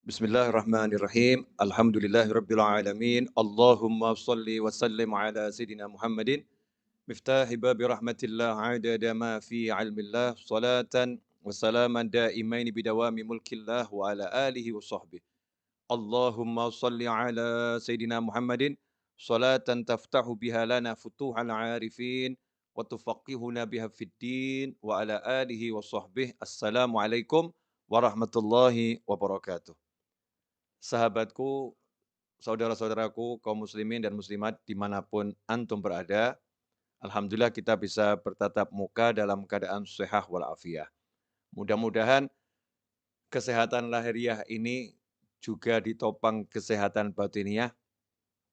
Bismillahirrahmanirrahim. Alhamdulillahirabbil alamin. Allahumma shalli wa sallim ala sayidina Muhammadin miftahi babi rahmatillah adada ma fi ilmillah salatan wa salaman daimain bidawami mulkillah wa ala alihi wa sahbihi. Allahumma shalli ala sayidina Muhammadin salatan taftahu biha lana futuhal arifin wa tufaqihuna biha fid din wa ala alihi wa sahbihi. Assalamualaikum warahmatullahi wabarakatuh. Sahabatku, saudara-saudaraku, kaum muslimin dan muslimat dimanapun antum berada, alhamdulillah kita bisa bertatap muka dalam keadaan sehat walafiat. Mudah-mudahan kesehatan lahiriah ini juga ditopang kesehatan batiniah,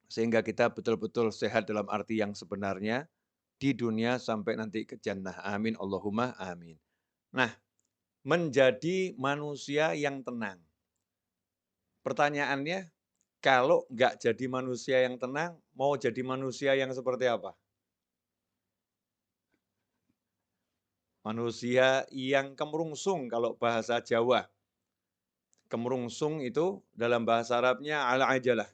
sehingga kita betul-betul sehat dalam arti yang sebenarnya di dunia sampai nanti ke jannah. Amin, Allahumma amin. Nah, menjadi manusia yang tenang. Pertanyaannya, kalau nggak jadi manusia yang tenang, mau jadi manusia yang seperti apa? Manusia yang kemerungsung kalau bahasa Jawa. Kemerungsung itu dalam bahasa Arabnya al-ajalah.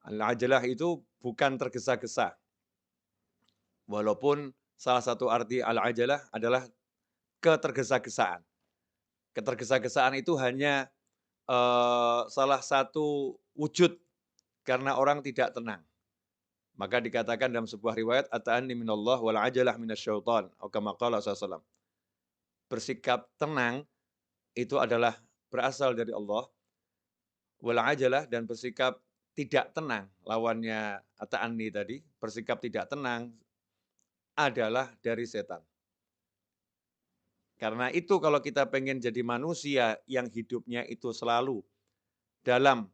Al-ajalah itu bukan tergesa-gesa. Walaupun salah satu arti al-ajalah adalah ketergesa-gesaan. Ketergesa-gesaan itu hanya salah satu wujud karena orang tidak tenang. Maka dikatakan dalam sebuah riwayat, at-ta'anni minallah wal ajalah minasyaitan, atau kama qala sallallahu. Bersikap tenang itu adalah berasal dari Allah, wal ajalah, dan bersikap tidak tenang, lawannya at-ta'anni tadi, bersikap tidak tenang adalah dari setan. Karena itu kalau kita pengen jadi manusia yang hidupnya itu selalu dalam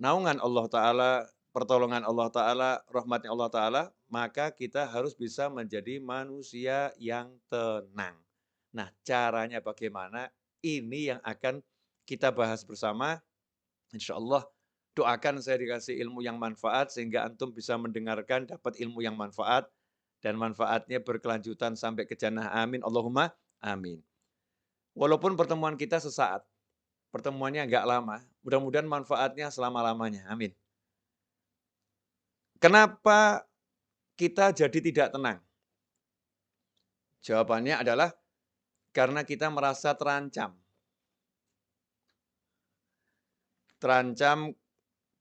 naungan Allah Ta'ala, pertolongan Allah Ta'ala, rahmatnya Allah Ta'ala, maka kita harus bisa menjadi manusia yang tenang. Nah, caranya bagaimana? Ini yang akan kita bahas bersama. Insya Allah, doakan saya dikasih ilmu yang manfaat, sehingga antum bisa mendengarkan, dapat ilmu yang manfaat, dan manfaatnya berkelanjutan sampai ke jannah. Amin, Allahumma amin. Walaupun pertemuan kita sesaat, pertemuannya nggak lama, mudah-mudahan manfaatnya selama-lamanya. Amin. Kenapa kita jadi tidak tenang? Jawabannya adalah karena kita merasa terancam. Terancam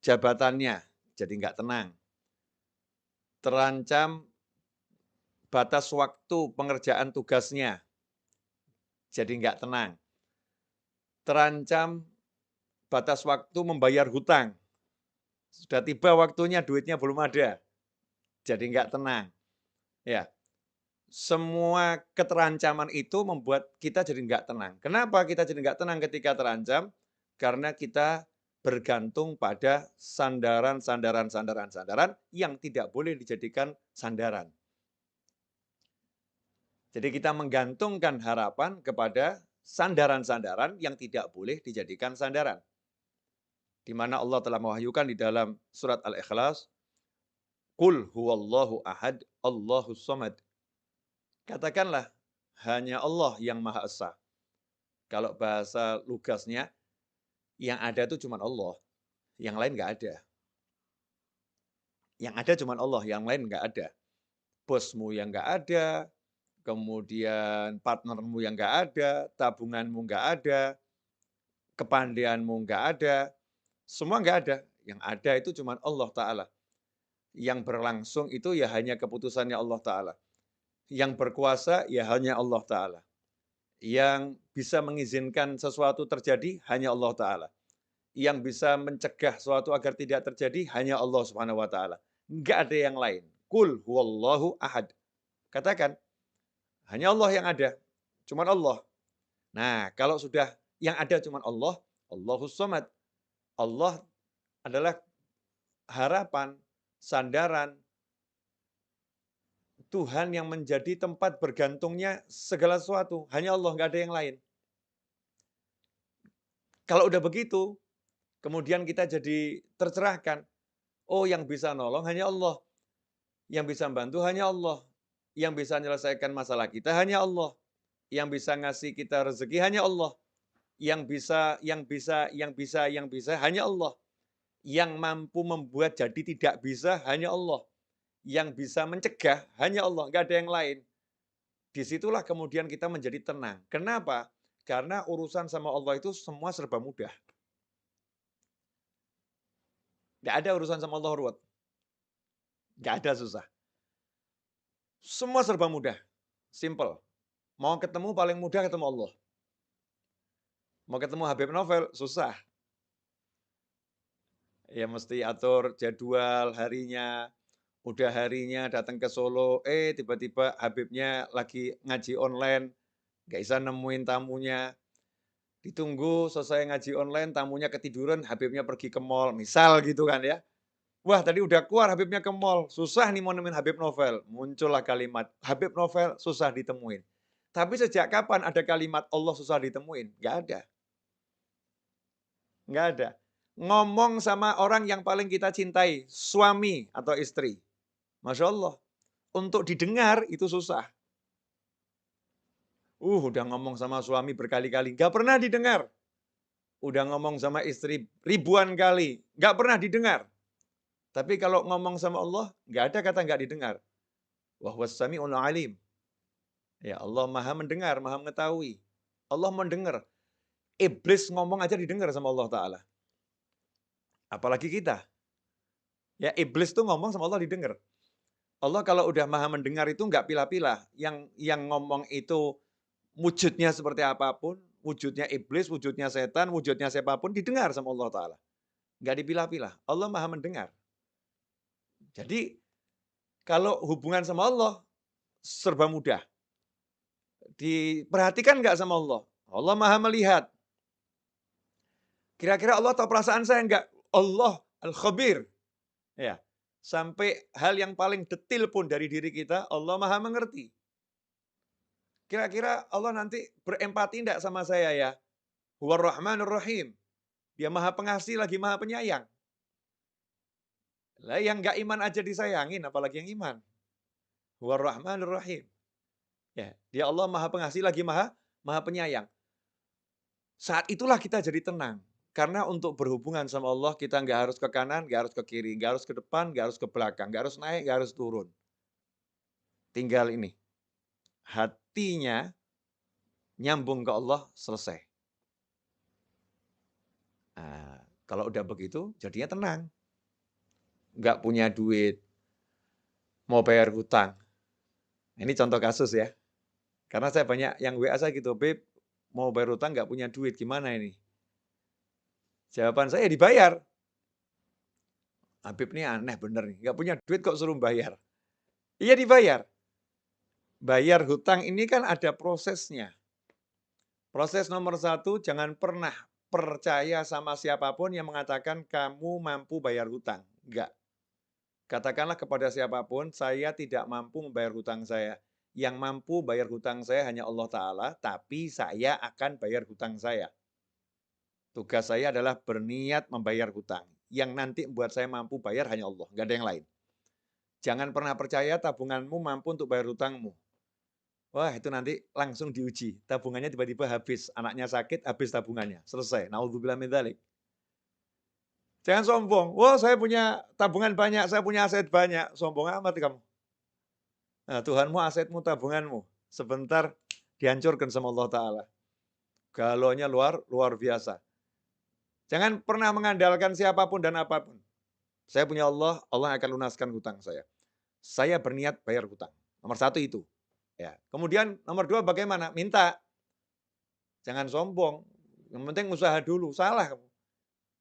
jabatannya, jadi nggak tenang. Terancam batas waktu pengerjaan tugasnya, jadi nggak tenang. Terancam batas waktu membayar hutang. Sudah tiba waktunya, duitnya belum ada, jadi nggak tenang. Ya, semua keterancaman itu membuat kita jadi nggak tenang. Kenapa kita jadi nggak tenang ketika terancam? Karena kita bergantung pada sandaran yang tidak boleh dijadikan sandaran. Jadi kita menggantungkan harapan kepada sandaran-sandaran yang tidak boleh dijadikan sandaran. Di mana Allah telah mewahyukan di dalam surat Al-Ikhlas, Qul huwallahu ahad, Allahus samad. Katakanlah, hanya Allah yang Maha Esa. Kalau bahasa lugasnya, yang ada itu cuma Allah, yang lain nggak ada. Yang ada cuma Allah, yang lain nggak ada. Bosmu yang nggak ada, kemudian partnermu yang nggak ada, tabunganmu nggak ada, kepandaianmu nggak ada, semua nggak ada. Yang ada itu cuma Allah Ta'ala. Yang berlangsung itu ya hanya keputusannya Allah Ta'ala. Yang berkuasa ya hanya Allah Ta'ala. Yang bisa mengizinkan sesuatu terjadi hanya Allah Ta'ala. Yang bisa mencegah sesuatu agar tidak terjadi hanya Allah Subhanahu wa Ta'ala. Enggak ada yang lain. Qul huwallahu ahad. Katakan, hanya Allah yang ada. Cuman Allah. Nah, kalau sudah yang ada cuman Allah, Allahus samad. Allah adalah harapan, sandaran, Tuhan yang menjadi tempat bergantungnya segala sesuatu. Hanya Allah, nggak ada yang lain. Kalau udah begitu, kemudian kita jadi tercerahkan. Oh, yang bisa nolong hanya Allah. Yang bisa bantu hanya Allah. Yang bisa menyelesaikan masalah kita hanya Allah. Yang bisa ngasih kita rezeki hanya Allah. yang bisa hanya Allah. Yang mampu membuat jadi tidak bisa hanya Allah. Yang bisa mencegah hanya Allah, nggak ada yang lain. Disitulah kemudian kita menjadi tenang. Kenapa? Karena urusan sama Allah itu semua serba mudah. Nggak ada urusan sama Allah ruwet. Nggak ada susah. Semua serba mudah. Simple. Mau ketemu paling mudah ketemu Allah. Mau ketemu Habib Novel, susah. Ya mesti atur jadwal harinya. Udah harinya datang ke Solo, tiba-tiba Habibnya lagi ngaji online, nggak bisa nemuin tamunya. Ditunggu selesai ngaji online, tamunya ketiduran, Habibnya pergi ke mall, misal gitu kan ya. Wah tadi udah keluar Habibnya ke mall, susah nih mau nemuin Habib Novel. Muncullah kalimat, Habib Novel susah ditemuin. Tapi sejak kapan ada kalimat Allah susah ditemuin? Nggak ada. Nggak ada. Ngomong sama orang yang paling kita cintai, suami atau istri. Masya Allah. Untuk didengar itu susah. Udah ngomong sama suami berkali-kali, nggak pernah didengar. Udah ngomong sama istri ribuan kali, nggak pernah didengar. Tapi kalau ngomong sama Allah, nggak ada kata nggak didengar. Wa huwas sami'ul alim. Ya Allah maha mendengar, maha mengetahui. Allah mendengar. Iblis ngomong aja didengar sama Allah Ta'ala. Apalagi kita. Ya iblis tuh ngomong sama Allah didengar. Allah kalau udah maha mendengar itu nggak pilah-pilah. Yang ngomong itu wujudnya seperti apapun, wujudnya iblis, wujudnya setan, wujudnya siapapun, didengar sama Allah Ta'ala. Nggak dipilah-pilah. Allah maha mendengar. Jadi, kalau hubungan sama Allah, serba mudah. Diperhatikan nggak sama Allah? Allah maha melihat. Kira-kira Allah tahu perasaan saya nggak? Allah Al-Khabir. Ya. Sampai hal yang paling detil pun dari diri kita, Allah maha mengerti. Kira-kira Allah nanti berempati enggak sama saya ya? Huwar Rahmanur Rahim. Dia maha pengasih lagi maha penyayang. Lah yang enggak iman aja disayangin, apalagi yang iman. Huwar Rahmanur Rahim. Ya, dia Allah maha pengasih lagi maha penyayang. Saat itulah kita jadi tenang. Karena untuk berhubungan sama Allah, kita nggak harus ke kanan, nggak harus ke kiri, nggak harus ke depan, nggak harus ke belakang, nggak harus naik, nggak harus turun. Tinggal ini, hatinya nyambung ke Allah, selesai. Nah, kalau udah begitu, jadinya tenang. Nggak punya duit, mau bayar hutang. Ini contoh kasus ya. Karena saya banyak yang WA saya gitu, Beb, mau bayar hutang nggak punya duit, gimana ini? Jawaban saya dibayar. Habib ini aneh bener nih, nggak punya duit kok suruh bayar. Iya dibayar. Bayar hutang ini kan ada prosesnya. Proses nomor 1, jangan pernah percaya sama siapapun yang mengatakan kamu mampu bayar hutang. Enggak. Katakanlah kepada siapapun, saya tidak mampu membayar hutang saya. Yang mampu bayar hutang saya hanya Allah Ta'ala, tapi saya akan bayar hutang saya. Tugas saya adalah berniat membayar hutang. Yang nanti membuat saya mampu bayar hanya Allah, nggak ada yang lain. Jangan pernah percaya tabunganmu mampu untuk bayar hutangmu. Wah, itu nanti langsung diuji. Tabungannya tiba-tiba habis, anaknya sakit, habis tabungannya. Selesai. Naudzubillah min dzalik. Jangan sombong. Wah, saya punya tabungan banyak, saya punya aset banyak. Sombong amat kamu. Nah, Tuhanmu asetmu, tabunganmu. Sebentar dihancurkan sama Allah Ta'ala. Galonya luar biasa. Jangan pernah mengandalkan siapapun dan apapun. Saya punya Allah, Allah akan lunaskan hutang saya. Saya berniat bayar hutang. Nomor 1 itu. Ya. Kemudian nomor 2 bagaimana? Minta. Jangan sombong. Yang penting usaha dulu. Salah kamu.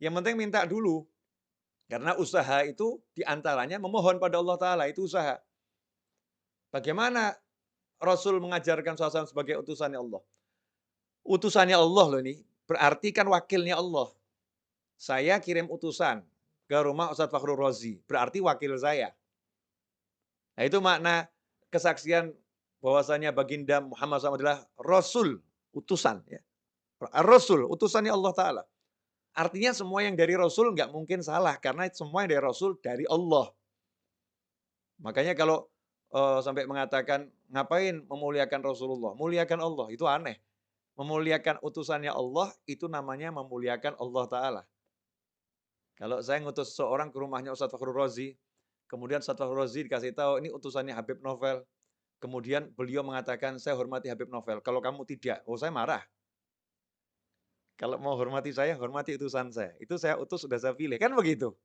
Yang penting minta dulu. Karena usaha itu diantaranya memohon pada Allah Ta'ala. Itu usaha. Bagaimana Rasul mengajarkan SAW sebagai utusannya Allah? Utusannya Allah loh ini. Berarti kan wakilnya Allah. Saya kirim utusan ke rumah Ustadz Fakhrul Razi. Berarti wakil saya. Nah itu makna kesaksian bahwasanya baginda Muhammad SAW adalah Rasul, utusan. Ya. Rasul, utusannya Allah Ta'ala. Artinya semua yang dari Rasul nggak mungkin salah. Karena semua yang dari Rasul dari Allah. Makanya kalau sampai mengatakan, ngapain memuliakan Rasulullah? Muliakan Allah, itu aneh. Memuliakan utusannya Allah, itu namanya memuliakan Allah Ta'ala. Kalau saya ngutus seorang ke rumahnya Ustadz Fakhrul Razi, kemudian Ustadz Fakhrul Razi dikasih tahu, ini utusannya Habib Novel. Kemudian beliau mengatakan, saya hormati Habib Novel. Kalau kamu tidak, oh saya marah. Kalau mau hormati saya, hormati utusan saya. Itu saya utus, sudah saya pilih. Kan begitu.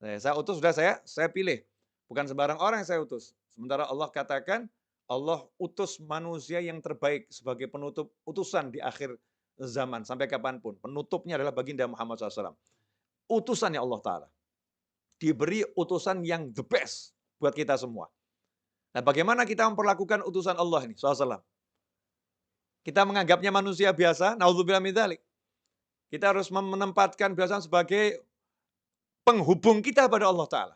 Saya utus, sudah saya pilih. Bukan sembarang orang yang saya utus. Sementara Allah katakan, Allah utus manusia yang terbaik sebagai penutup utusan di akhir zaman. Sampai kapanpun. Penutupnya adalah baginda Muhammad SAW. Utusannya Allah Ta'ala. Diberi utusan yang the best buat kita semua. Nah, bagaimana kita memperlakukan utusan Allah ini, SAW? Kita menganggapnya manusia biasa, naudzubillah min dzalik. Kita harus menempatkan biasa sebagai penghubung kita pada Allah Ta'ala.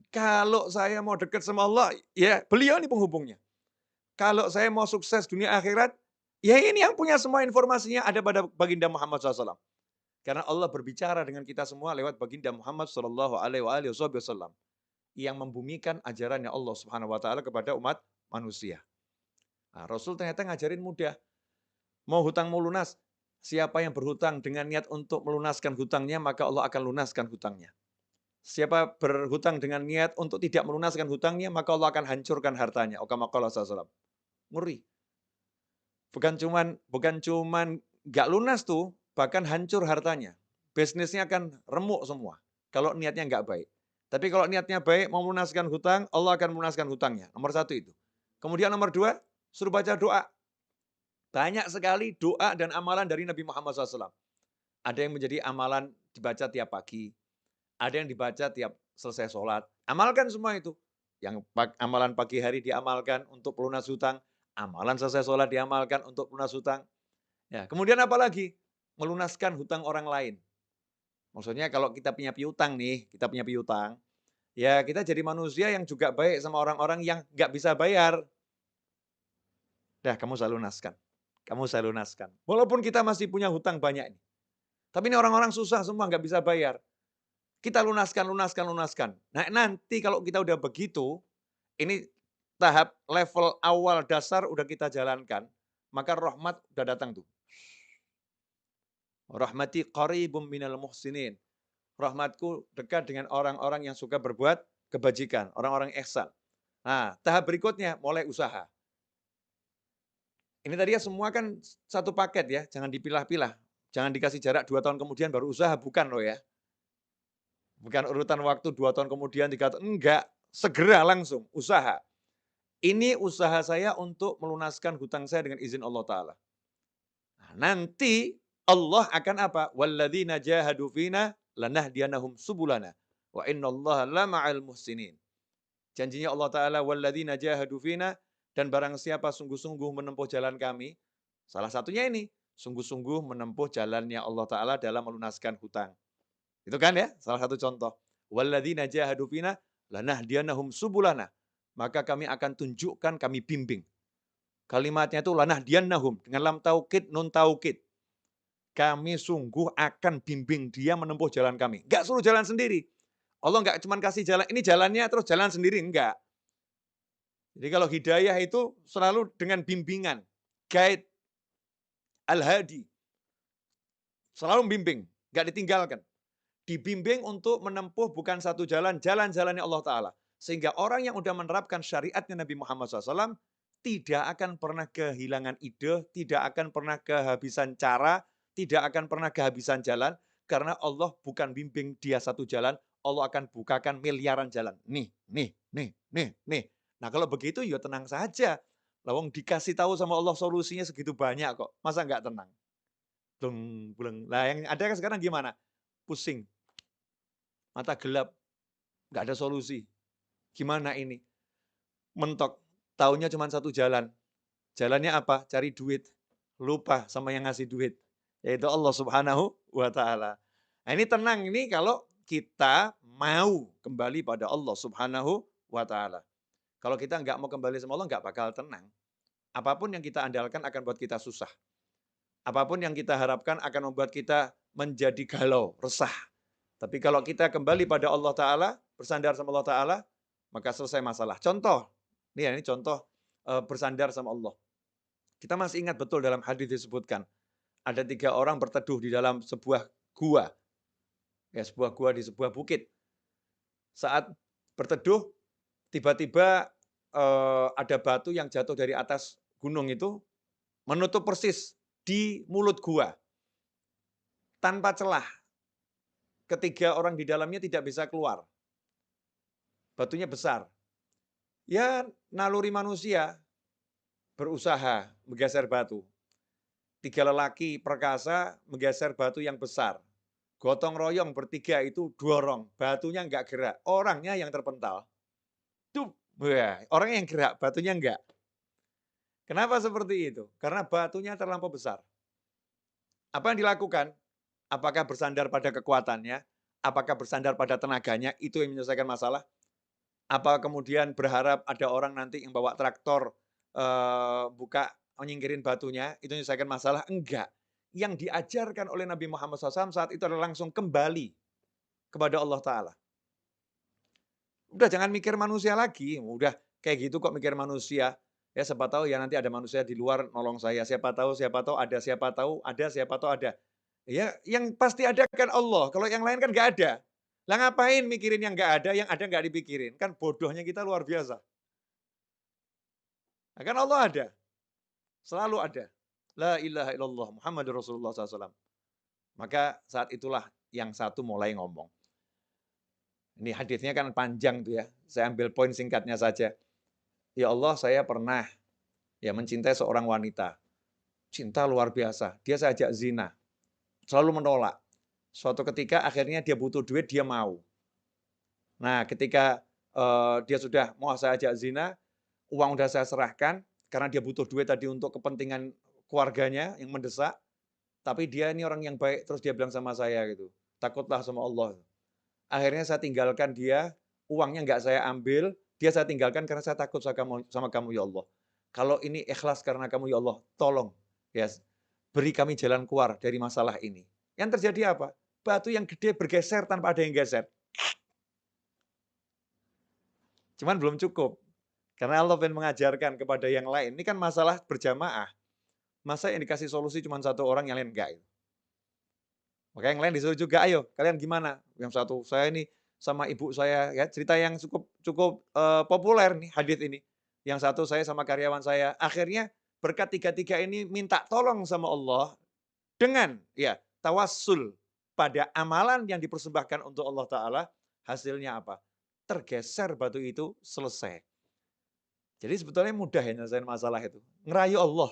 Kalau saya mau dekat sama Allah, ya beliau ini penghubungnya. Kalau saya mau sukses dunia akhirat, ya ini yang punya semua informasinya ada pada baginda Muhammad SAW. Karena Allah berbicara dengan kita semua lewat baginda Muhammad SAW yang membumikan ajarannya Allah Subhanahu Wa Taala kepada umat manusia. Nah, Rasul ternyata ngajarin mudah. Mau hutang mau lunas, siapa yang berhutang dengan niat untuk melunaskan hutangnya, maka Allah akan lunaskan hutangnya. Siapa berhutang dengan niat untuk tidak melunaskan hutangnya, maka Allah akan hancurkan hartanya. Kama qala sallallahu. Ngeri. Bukan cuman nggak lunas tuh, bahkan hancur hartanya. Bisnisnya akan remuk semua. Kalau niatnya nggak baik. Tapi kalau niatnya baik, mau melunaskan hutang, Allah akan melunaskan hutangnya. Nomor satu itu. Kemudian nomor dua, suruh baca doa. Banyak sekali doa dan amalan dari Nabi Muhammad SAW. Ada yang menjadi amalan dibaca tiap pagi. Ada yang dibaca tiap selesai sholat. Amalkan semua itu. Yang amalan pagi hari diamalkan untuk pelunas hutang. Amalan selesai sholat diamalkan untuk pelunas hutang. Ya, kemudian apa lagi? Melunaskan hutang orang lain. Maksudnya kalau kita punya piutang nih, ya kita jadi manusia yang juga baik sama orang-orang yang nggak bisa bayar. Dah, kamu saya lunaskan. Walaupun kita masih punya hutang banyak ini. Tapi ini orang-orang susah semua, nggak bisa bayar. Kita lunaskan. Nah, nanti kalau kita udah begitu, ini tahap level awal dasar udah kita jalankan, maka rahmat udah datang tuh. Rahmati qaribum minal muhsinin. Rahmatku dekat dengan orang-orang yang suka berbuat kebajikan, orang-orang ihsan. Nah, tahap berikutnya mulai usaha. Ini tadi ya semua kan satu paket ya, jangan dipilah-pilah. Jangan dikasih jarak 2 tahun kemudian baru usaha, bukan loh ya. Bukan urutan waktu 2 tahun kemudian, 3 tahun, enggak. Segera langsung, usaha. Ini usaha saya untuk melunaskan hutang saya dengan izin Allah Ta'ala. Nah, nanti Allah akan apa? وَالَّذِينَ جَاهَدُوا فِينَا لَنَهْدِيَنَّهُمْ سُبُلَنَا وَإِنَّ اللَّهَ لَمَعَ الْمُحْسِنِينَ. Janjinya Allah Ta'ala, وَالَّذِينَ جَاهَدُوا فِينَا, dan barang siapa sungguh-sungguh menempuh jalan kami, salah satunya ini, sungguh-sungguh menempuh jalannya Allah Ta'ala dalam melunaskan hutang. Itu kan ya, salah satu contoh. Walladzina jahadu fina lanahdiyannahum subulana. Maka kami akan tunjukkan, kami bimbing. Kalimatnya itu lanahdiyannahum dengan lam taukid, nun taukid. Kami sungguh akan bimbing dia menempuh jalan kami. Enggak suruh jalan sendiri. Allah enggak cuma kasih jalan, ini jalannya terus jalan sendiri, enggak. Jadi kalau hidayah itu selalu dengan bimbingan, guide, al-hadi. Selalu membimbing, enggak ditinggalkan. Dibimbing untuk menempuh bukan satu jalan, jalan-jalannya Allah Ta'ala. Sehingga orang yang sudah menerapkan syariatnya Nabi Muhammad SAW tidak akan pernah kehilangan ide, tidak akan pernah kehabisan cara, tidak akan pernah kehabisan jalan, karena Allah bukan bimbing dia satu jalan, Allah akan bukakan miliaran jalan. Nih. Nah kalau begitu ya tenang saja. Lawang dikasih tahu sama Allah solusinya segitu banyak kok. Masa nggak tenang? Bleng. Nah yang ada sekarang gimana? Pusing. Mata gelap, nggak ada solusi. Gimana ini? Mentok, taunya cuma satu jalan. Jalannya apa? Cari duit. Lupa sama yang ngasih duit. Yaitu Allah Subhanahu wa Ta'ala. Nah ini tenang ini kalau kita mau kembali pada Allah Subhanahu wa Ta'ala. Kalau kita nggak mau kembali sama Allah, nggak bakal tenang. Apapun yang kita andalkan akan buat kita susah. Apapun yang kita harapkan akan membuat kita menjadi galau, resah. Tapi kalau kita kembali pada Allah Ta'ala, bersandar sama Allah Ta'ala, maka selesai masalah. Contoh, ini contoh bersandar sama Allah. Kita masih ingat betul dalam hadis disebutkan, ada 3 orang berteduh di dalam sebuah gua, ya sebuah gua di sebuah bukit. Saat berteduh, tiba-tiba, ada batu yang jatuh dari atas gunung itu, menutup persis di mulut gua, tanpa celah. Ketiga orang di dalamnya tidak bisa keluar. Batunya besar. Ya naluri manusia berusaha menggeser batu. 3 lelaki perkasa menggeser batu yang besar. Gotong royong bertiga itu dorong, batunya enggak gerak, orangnya yang terpental. Tuh, wah, orangnya yang gerak, batunya enggak. Kenapa seperti itu? Karena batunya terlampau besar. Apa yang dilakukan? Apakah bersandar pada kekuatannya? Apakah bersandar pada tenaganya? Itu yang menyelesaikan masalah? Apa kemudian berharap ada orang nanti yang bawa traktor, buka nyingkirin batunya, itu menyelesaikan masalah? Enggak. Yang diajarkan oleh Nabi Muhammad SAW saat itu adalah langsung kembali kepada Allah Ta'ala. Udah jangan mikir manusia lagi, udah kayak gitu kok mikir manusia. Ya siapa tahu ya nanti ada manusia di luar nolong saya, siapa tahu ada, siapa tahu ada, siapa tahu ada. Ya yang pasti ada kan Allah, kalau yang lain kan nggak ada. Lah ngapain mikirin yang nggak ada, yang ada nggak dipikirin? Kan bodohnya kita luar biasa. Nah, kan Allah ada, selalu ada. La ilaha illallah Muhammadur Rasulullah SAW. Maka saat itulah yang satu mulai ngomong. Ini hadisnya kan panjang tuh ya. Saya ambil poin singkatnya saja. Ya Allah, saya pernah ya mencintai seorang wanita. Cinta luar biasa. Dia saya ajak zina. Selalu menolak. Suatu ketika akhirnya dia butuh duit, dia mau. Nah, ketika dia sudah mau saya ajak zina, uang udah saya serahkan karena dia butuh duit tadi untuk kepentingan keluarganya yang mendesak. Tapi dia ini orang yang baik, terus dia bilang sama saya gitu, takutlah sama Allah. Akhirnya saya tinggalkan dia, uangnya nggak saya ambil, dia saya tinggalkan karena saya takut sama kamu ya Allah. Kalau ini ikhlas karena kamu ya Allah, tolong ya beri kami jalan keluar dari masalah ini. Yang terjadi apa? Batu yang gede bergeser tanpa ada yang geser. Cuman belum cukup. Karena Allah ingin mengajarkan kepada yang lain. Ini kan masalah berjamaah. Masa yang dikasih solusi cuma satu orang, yang lain enggak. Maka yang lain disuruh juga, ayo kalian gimana? Yang satu, saya ini sama ibu saya, ya cerita yang cukup populer nih hadis ini. Yang satu saya sama karyawan saya. Akhirnya berkat tiga-tiga ini minta tolong sama Allah dengan ya tawassul pada amalan yang dipersembahkan untuk Allah Ta'ala. Hasilnya apa? Tergeser batu itu, selesai. Jadi sebetulnya mudah ya nyelesain masalah itu. Ngerayu Allah.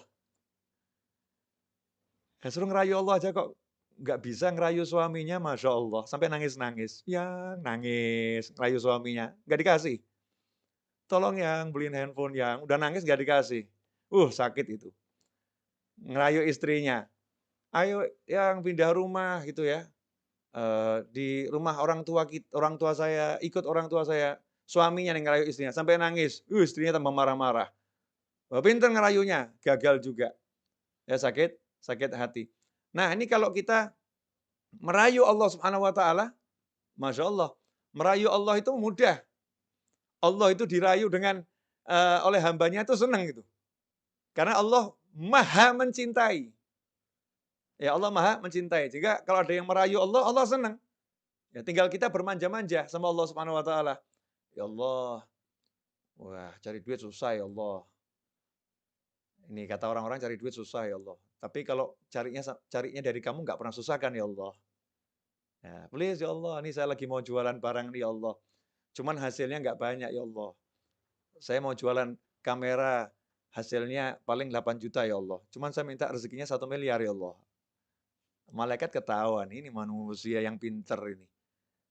Ya, suruh ngerayu Allah aja kok nggak bisa ngerayu suaminya, Masya Allah. Sampai nangis-nangis. Ya, nangis, ngerayu suaminya. Nggak dikasih. Tolong yang beliin handphone yang. Udah nangis nggak dikasih. Sakit itu. Ngerayu istrinya. Ayo yang pindah rumah gitu ya. Di rumah orang tua saya, ikut orang tua saya. Suaminya yang ngerayu istrinya. Sampai nangis. Istrinya tambah marah-marah. Pinter ngerayunya. Gagal juga. Ya sakit hati. Nah ini kalau kita merayu Allah Subhanahu wa Ta'ala, Masya Allah, merayu Allah itu mudah. Allah itu dirayu dengan oleh hambanya itu senang gitu. Karena Allah maha mencintai. Ya Allah maha mencintai. Jika kalau ada yang merayu Allah, Allah senang. Ya tinggal kita bermanja-manja sama Allah Subhanahu wa Ta'ala. Ya Allah, wah cari duit susah ya Allah. Ini kata orang-orang cari duit susah ya Allah. Tapi kalau carinya dari kamu nggak pernah susah kan ya Allah. Ya, please ya Allah, ini saya lagi mau jualan barang nih ya Allah. Cuman hasilnya nggak banyak ya Allah. Saya mau jualan kamera, hasilnya paling 8 juta ya Allah. Cuman saya minta rezekinya 1 miliar ya Allah. Malaikat ketahuan, ini manusia yang pinter ini.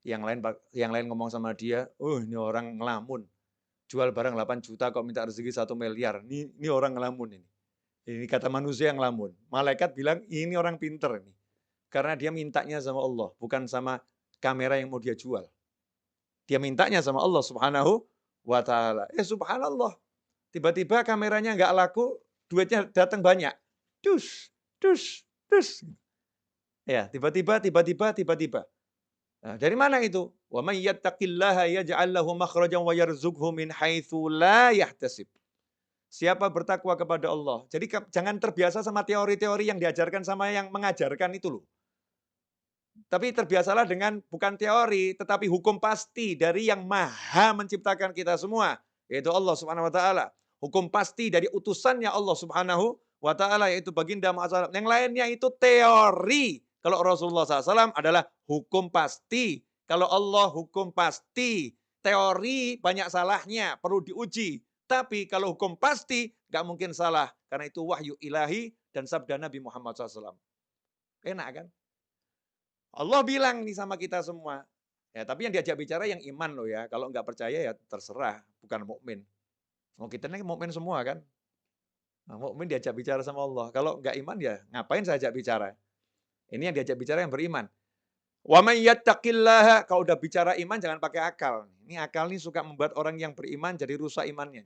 Yang lain ngomong sama dia, ini orang ngelamun. Jual barang 8 juta kok minta rezeki 1 miliar. Ini orang ngelamun ini. Ini kata manusia yang ngelamun. Malaikat bilang, ini orang pinter ini. Karena dia mintanya sama Allah, bukan sama kamera yang mau dia jual. Dia mintanya sama Allah Subhanahu wa Ta'ala. Subhanallah. Tiba-tiba kameranya nggak laku, duitnya datang banyak. Dus. Ya, tiba-tiba. Nah, dari mana itu? Wa may yattaqillaha yaj'al lahu makhrajan wa yarzuqhu min haitsu la yahtasib. Siapa bertakwa kepada Allah. Jadi jangan terbiasa sama teori-teori yang diajarkan sama yang mengajarkan itu loh. Tapi terbiasalah dengan bukan teori, tetapi hukum pasti dari yang maha menciptakan kita semua, yaitu Allah Subhanahu wa taala. Hukum pasti dari utusannya Allah Subhanahu wa taala, yaitu baginda Muhammad SAW. Yang lainnya itu teori. Kalau Rasulullah SAW adalah hukum pasti. Kalau Allah hukum pasti. Teori banyak salahnya, perlu diuji. Tapi kalau hukum pasti, nggak mungkin salah. Karena itu wahyu ilahi dan sabda Nabi Muhammad SAW. Enak kan? Allah bilang nih sama kita semua. Ya, tapi yang diajak bicara yang iman loh ya. Kalau nggak percaya ya terserah, bukan mukmin. Oh, kita ini mukmin semua kan. Nah, mukmin diajak bicara sama Allah. Kalau nggak iman ya ngapain saya ajak bicara? Ini yang diajak bicara yang beriman. Wa may yattaqillaha, kalau udah bicara iman jangan pakai akal. Ini akal nih suka membuat orang yang beriman jadi rusak imannya.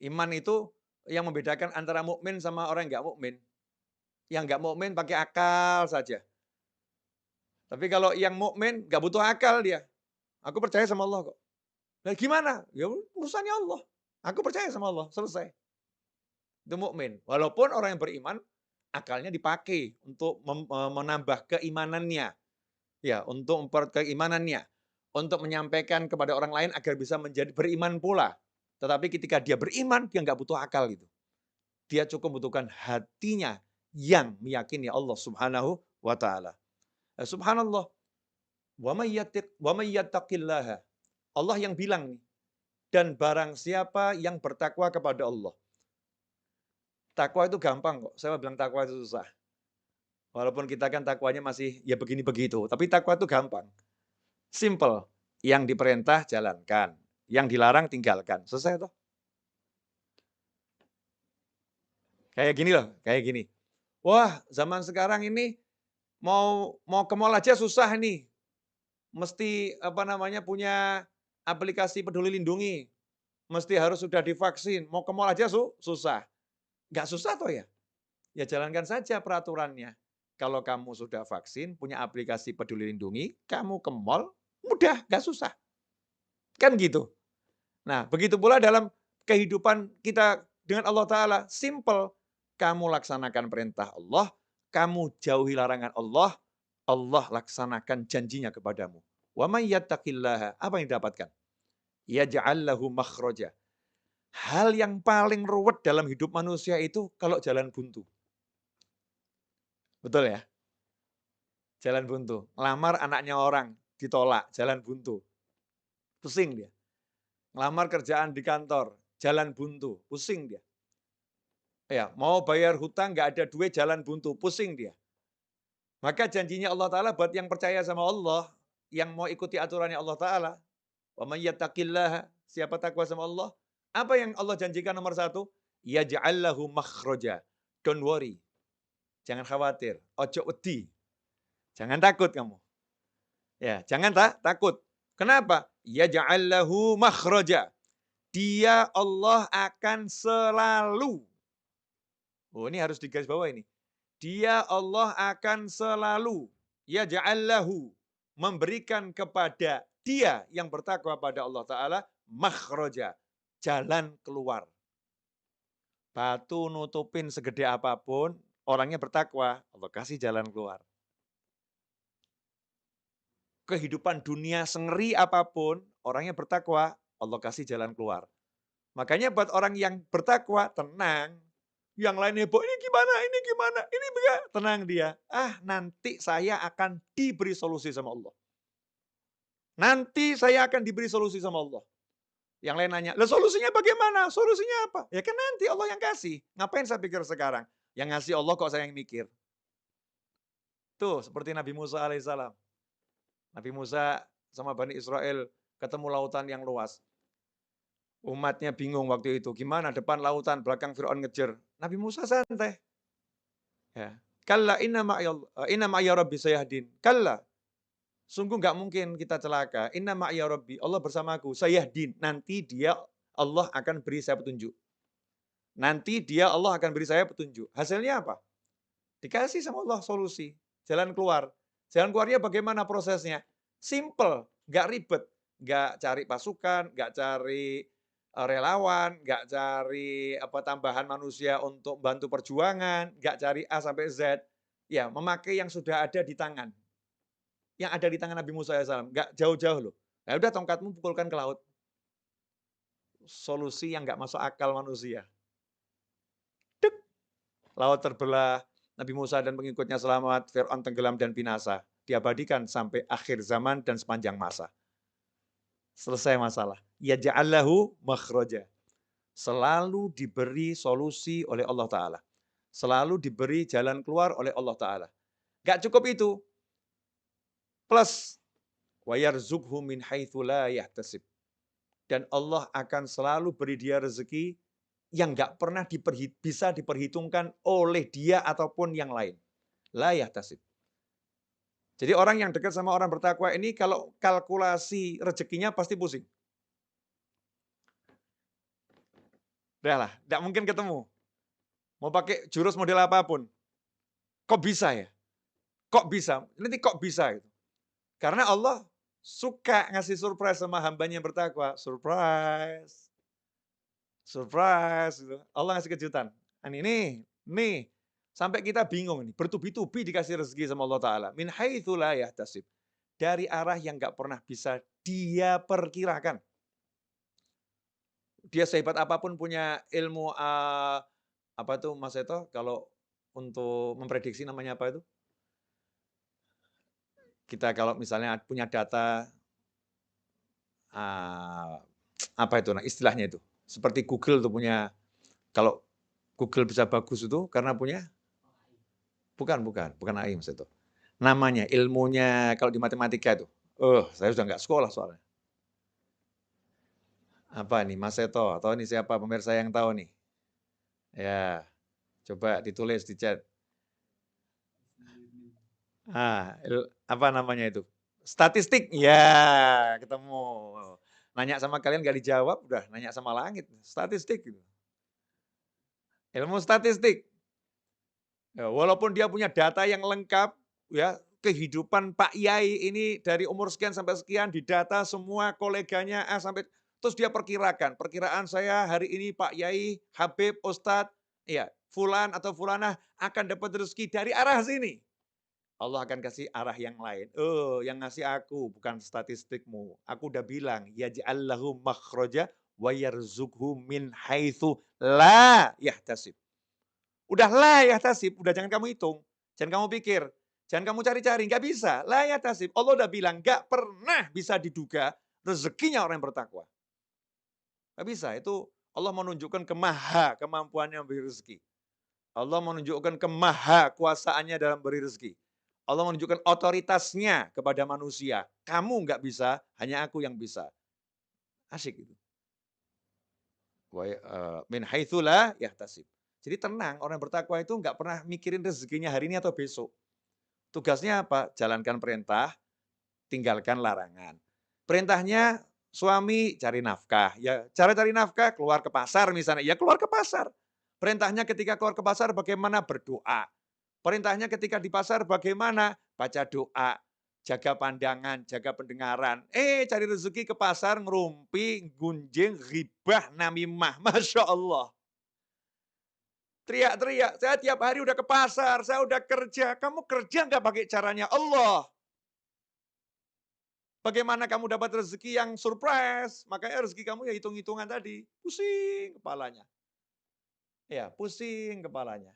Iman itu yang membedakan antara mukmin sama orang yang nggak mukmin. Yang nggak mukmin pakai akal saja. Tapi kalau yang mukmin nggak butuh akal dia. Aku percaya sama Allah kok. Nah gimana? Ya urusannya Allah. Aku percaya sama Allah, selesai. Itu mukmin. Walaupun orang yang beriman akalnya dipakai untuk menambah keimanannya. Ya, untuk memperkuat keimanannya, untuk menyampaikan kepada orang lain agar bisa menjadi beriman pula. Tetapi ketika dia beriman, dia nggak butuh akal gitu. Dia cukup membutuhkan hatinya yang meyakini Allah Subhanahu wa taala. Subhanallah. Wa may yattaqillaha. Allah yang bilang nih, dan barang siapa yang bertakwa kepada Allah. Takwa itu gampang kok. Saya bilang takwa itu susah. Walaupun kita kan takwanya masih ya begini begitu, tapi takwa itu gampang. Simple. Yang diperintah jalankan, yang dilarang tinggalkan. Selesai toh. Kayak gini loh, kayak gini. Wah, zaman sekarang ini mau ke mall aja susah nih. Mesti punya aplikasi Peduli Lindungi. Mesti harus sudah divaksin. Mau ke mall aja susah. Nggak susah toh ya? Ya jalankan saja peraturannya. Kalau kamu sudah vaksin, punya aplikasi Peduli Lindungi, kamu ke mall, mudah, nggak susah. Kan gitu. Nah, begitu pula dalam kehidupan kita dengan Allah Ta'ala. Simple. Kamu laksanakan perintah Allah, kamu jauhi larangan Allah, Allah laksanakan janjinya kepadamu. Wa may yattaqillaha, apa yang didapatkan? Yaj'al lahu makhraja. Hal yang paling ruwet dalam hidup manusia itu kalau jalan buntu. Betul ya? Jalan buntu. Ngelamar anaknya orang, ditolak, jalan buntu. Pusing dia. Ngelamar kerjaan di kantor, jalan buntu, pusing dia. Ya, mau bayar hutang nggak ada duit, jalan buntu, pusing dia. Maka janjinya Allah Ta'ala buat yang percaya sama Allah, yang mau ikuti aturannya Allah Ta'ala, wa may yattaqillaha, siapa takwa sama Allah, apa yang Allah janjikan nomor satu? Yaj'al lahu makhraja. Don't worry. Jangan khawatir. Ojo wedi. Jangan takut kamu. Ya, jangan takut. Kenapa? Yaj'al lahu makhraja. Dia Allah akan selalu. Oh, ini harus digaris bawah ini. Dia Allah akan selalu yaj'al lahu, memberikan kepada dia yang bertakwa pada Allah Ta'ala makhraja, jalan keluar. Batu nutupin segede apapun, orangnya bertakwa, Allah kasih jalan keluar. Kehidupan dunia sengeri apapun, orangnya bertakwa, Allah kasih jalan keluar. Makanya buat orang yang bertakwa, tenang. Yang lain heboh, ini gimana, ini bagaimana. Tenang dia. Nanti saya akan diberi solusi sama Allah. Nanti saya akan diberi solusi sama Allah. Yang lain nanya, lah solusinya bagaimana? Solusinya apa? Ya kan nanti Allah yang kasih. Ngapain saya pikir sekarang? Yang ngasih Allah kok saya yang mikir. Tuh, seperti Nabi Musa alaihissalam. Nabi Musa sama Bani Israel ketemu lautan yang luas. Umatnya bingung waktu itu. Gimana depan lautan, belakang Fir'aun ngejar. Nabi Musa santai. Ya. Kalla inna ma'ya rabbi sayahdin. Kalla. Sungguh nggak mungkin kita celaka. Inna ma'ya rabbi. Allah bersamaku. Sayahdin. Nanti dia Allah akan beri saya petunjuk. Nanti dia Allah akan beri saya petunjuk. Hasilnya apa? Dikasih sama Allah solusi. Jalan keluar. Jalan keluarnya bagaimana prosesnya? Simple. Nggak ribet. Nggak cari pasukan. Nggak cari relawan, nggak cari tambahan manusia untuk bantu perjuangan, nggak cari A sampai Z. Ya, memakai yang sudah ada di tangan. Yang ada di tangan Nabi Musa alaihissalam, nggak jauh-jauh loh. Ya udah tongkatmu pukulkan ke laut. Solusi yang nggak masuk akal manusia. Dek, laut terbelah, Nabi Musa dan pengikutnya selamat, Fir'aun tenggelam dan binasa. Diabadikan sampai akhir zaman dan sepanjang masa. Selesai masalah. Ya ja'allahu makhraja. Selalu diberi solusi oleh Allah Ta'ala. Selalu diberi jalan keluar oleh Allah Ta'ala. Gak cukup itu. Plus, وَيَرْزُقْهُ مِنْ حَيْثُ لَا يَحْتَسِبْ. Dan Allah akan selalu beri dia rezeki yang gak pernah bisa diperhitungkan oleh dia ataupun yang lain. La yahtasib. Jadi orang yang dekat sama orang bertakwa ini kalau kalkulasi rezekinya pasti pusing. Udah lah, gak mungkin ketemu. Mau pakai jurus model apapun. Kok bisa ya? Kok bisa? Nanti kok bisa gitu. Karena Allah suka ngasih surprise sama hambanya yang bertakwa. Surprise. Surprise. Gitu. Allah ngasih kejutan. Nih. Sampai kita bingung nih. Bertubi-tubi dikasih rezeki sama Allah Ta'ala. Min haitsu la yahtasib. Dari arah yang gak pernah bisa dia perkirakan. Dia sehebat apapun punya ilmu, apa tuh Mas Eto, kalau untuk memprediksi namanya apa itu? Kita kalau misalnya punya data, apa itu istilahnya itu, seperti Google tuh punya, kalau Google bisa bagus itu karena punya, bukan AI Mas itu. Namanya, ilmunya kalau di matematika itu, saya sudah nggak sekolah soalnya. Apa nih Mas Seto, atau ini siapa pemirsa yang tahu nih? Ya, coba ditulis di chat. Apa namanya itu? Statistik, ya ketemu. Nanya sama kalian gak dijawab, udah nanya sama langit. Statistik. Gitu. Ilmu statistik. Ya, walaupun dia punya data yang lengkap, ya kehidupan Pak Yai ini dari umur sekian sampai sekian didata semua koleganya sampai terus dia perkiraan saya hari ini Pak Yai, Habib, Ustadz, ya Fulan atau Fulanah akan dapat rezeki dari arah sini. Allah akan kasih arah yang lain. Yang ngasih aku bukan statistikmu. Aku udah bilang, yaj'allahu makhraja wa yarzuqhu min haitsu la yahtasib. Udah la yahtasib, udah jangan kamu hitung. Jangan kamu pikir. Jangan kamu cari-cari, nggak bisa. La yahtasib. Allah udah bilang, nggak pernah bisa diduga rezekinya orang yang bertakwa. Nggak bisa, itu Allah menunjukkan kemampuannya memberi rezeki. Allah menunjukkan kemaha kuasaannya dalam beri rezeki. Allah menunjukkan otoritasnya kepada manusia. Kamu nggak bisa, hanya aku yang bisa. Asyik itu. Min haitsu la yahtasib. Jadi tenang, orang bertakwa itu nggak pernah mikirin rezekinya hari ini atau besok. Tugasnya apa? Jalankan perintah, tinggalkan larangan. Perintahnya suami cari nafkah. Ya, cara cari nafkah keluar ke pasar misalnya. Ya keluar ke pasar. Perintahnya ketika keluar ke pasar bagaimana berdoa. Perintahnya ketika di pasar bagaimana? Baca doa, jaga pandangan, jaga pendengaran. Cari rezeki ke pasar, ngerumpi, gunjing, ghibah, namimah. Masya Allah. Teriak-teriak, saya tiap hari udah ke pasar, saya udah kerja. Kamu kerja nggak pakai caranya Allah? Bagaimana kamu dapat rezeki yang surprise? Makanya rezeki kamu ya hitung-hitungan tadi. Pusing kepalanya. Ya, pusing kepalanya.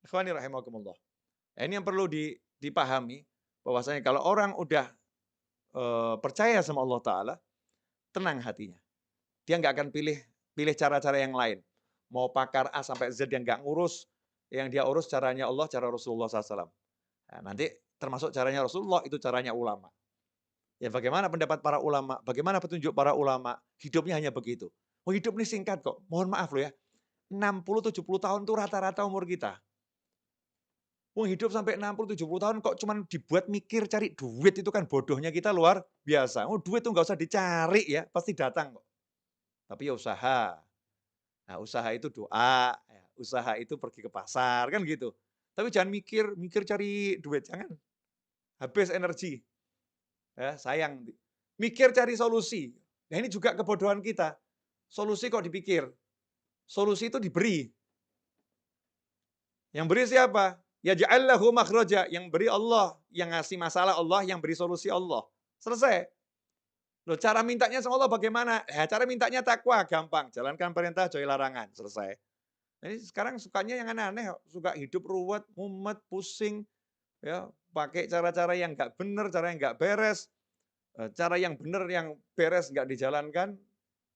Ikhwani rahimakumullah. Nah, ini yang perlu dipahami, bahwasanya kalau orang udah percaya sama Allah Ta'ala, tenang hatinya. Dia nggak akan pilih cara-cara yang lain. Mau pakar A sampai Z yang nggak ngurus, yang dia urus caranya Allah, cara Rasulullah SAW. Nah, nanti termasuk caranya Rasulullah, itu caranya ulama. Ya bagaimana pendapat para ulama, bagaimana petunjuk para ulama, hidupnya hanya begitu. Oh hidup ini singkat kok, mohon maaf loh ya. 60-70 tahun itu rata-rata umur kita. Wong hidup sampai 60-70 tahun kok cuman dibuat mikir cari duit, itu kan bodohnya kita luar biasa. Oh duit tuh nggak usah dicari ya, pasti datang kok. Tapi ya usaha. Nah usaha itu doa, ya, usaha itu pergi ke pasar, kan gitu. Tapi jangan mikir cari duit, jangan. Habis energi. Ya, sayang. Mikir cari solusi. Nah ini juga kebodohan kita. Solusi kok dipikir. Solusi itu diberi. Yang beri siapa? Ya ja'allahu makhraja. Yang beri Allah. Yang ngasih masalah Allah, yang beri solusi Allah. Selesai. Loh, cara mintanya sama Allah bagaimana? Ya, cara mintanya takwa, gampang. Jalankan perintah, jauhi larangan. Selesai. Jadi sekarang sukanya yang aneh-aneh, suka hidup ruwet, mumet, pusing, ya, pakai cara-cara yang nggak benar, cara yang nggak beres, cara yang benar, yang beres nggak dijalankan,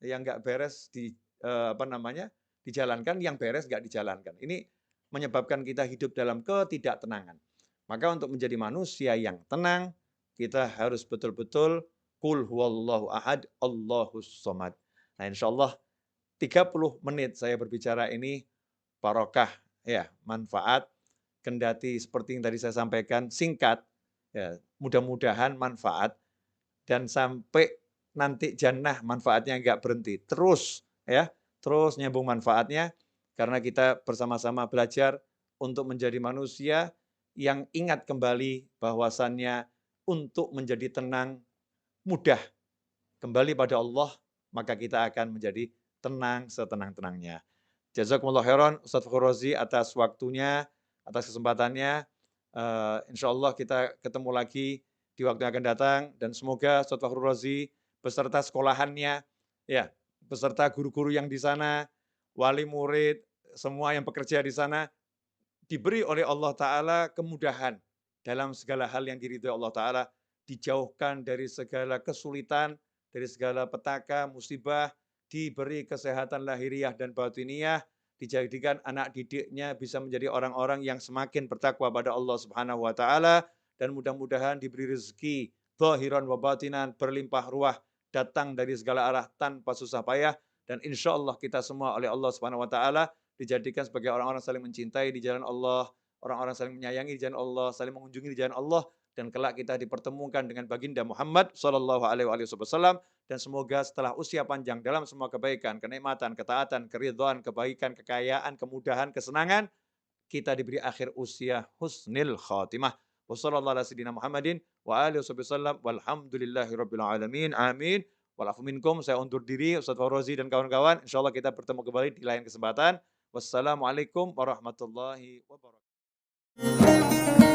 yang nggak beres apa namanya, dijalankan, yang beres nggak dijalankan. Ini menyebabkan kita hidup dalam ketidaktenangan. Maka untuk menjadi manusia yang tenang, kita harus betul-betul Qul huwallahu ahad, Allahus somad. Nah, insya Allah 30 menit saya berbicara ini barokah, ya, manfaat, kendati seperti yang tadi saya sampaikan, singkat, ya, mudah-mudahan manfaat, dan sampai nanti jannah manfaatnya nggak berhenti. Terus, ya, terus nyambung manfaatnya, karena kita bersama-sama belajar untuk menjadi manusia yang ingat kembali bahwasannya untuk menjadi tenang, mudah kembali pada Allah, maka kita akan menjadi tenang setenang-tenangnya. Jazakumullah khairan Ustaz Fakhrul Razi atas waktunya, atas kesempatannya. Insya Allah kita ketemu lagi di waktu yang akan datang, dan semoga Ustaz Fakhrul Razi beserta sekolahannya, ya, beserta guru-guru yang di sana, wali murid, semua yang bekerja di sana, diberi oleh Allah Ta'ala kemudahan dalam segala hal yang diridhoi Allah Ta'ala, dijauhkan dari segala kesulitan, dari segala petaka, musibah, diberi kesehatan lahiriah dan batiniah, dijadikan anak didiknya bisa menjadi orang-orang yang semakin bertakwa pada Allah Subhanahu wa taala, dan mudah-mudahan diberi rezeki zahiran wa batinan, berlimpah ruah, datang dari segala arah tanpa susah payah, dan insya Allah kita semua oleh Allah Subhanahu wa taala dijadikan sebagai orang-orang saling mencintai di jalan Allah, orang-orang saling menyayangi di jalan Allah, saling mengunjungi di jalan Allah, dan kelak kita dipertemukan dengan baginda Muhammad sallallahu alaihi wasallam, dan semoga setelah usia panjang dalam semua kebaikan, kenikmatan, ketaatan, keridhaan, kebaikan, kekayaan, kemudahan, kesenangan, kita diberi akhir usia husnil khatimah. Wassallallahu ala sayyidina Muhammadin wa alihi wasallam walhamdulillahi rabbil alamin. Amin. Walafu minkum, saya undur diri, Ustaz Faurozi dan kawan-kawan. Insyaallah kita bertemu kembali di lain kesempatan. Wassalamualaikum warahmatullahi wabarakatuh.